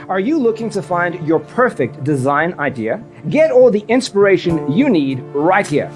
Are you looking to find your perfect design idea? Get all the inspiration you need right here.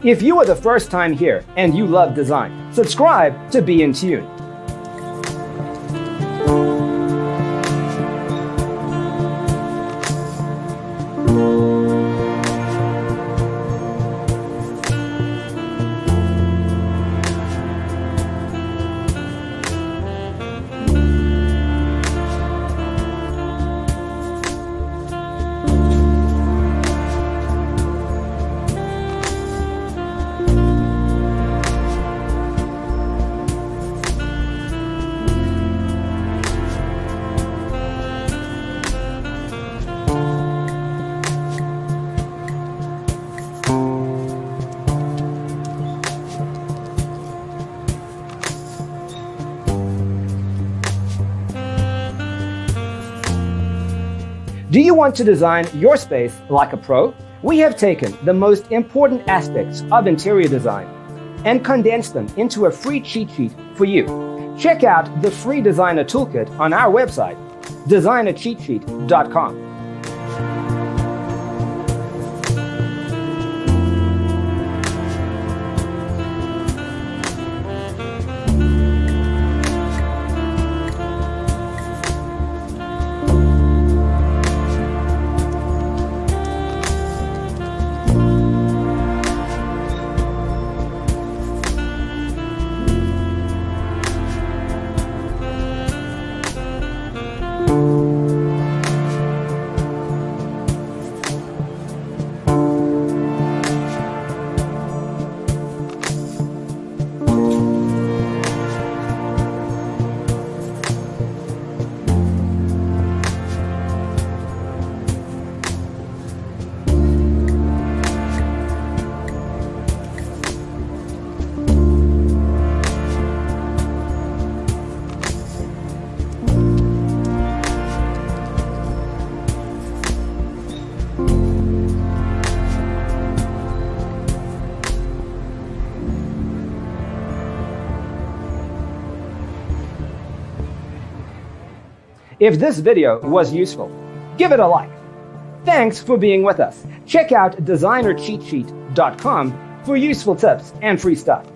If you are the first time here and you love design, subscribe to Be in Tune. Do you want to design your space like a pro? We have taken the most important aspects of interior design and condensed them into a free cheat sheet for you. Check out the free designer toolkit on our website, designercheatsheet.com. If this video was useful, give it a like. Thanks for being with us. Check out designercheatsheet.com for useful tips and free stuff.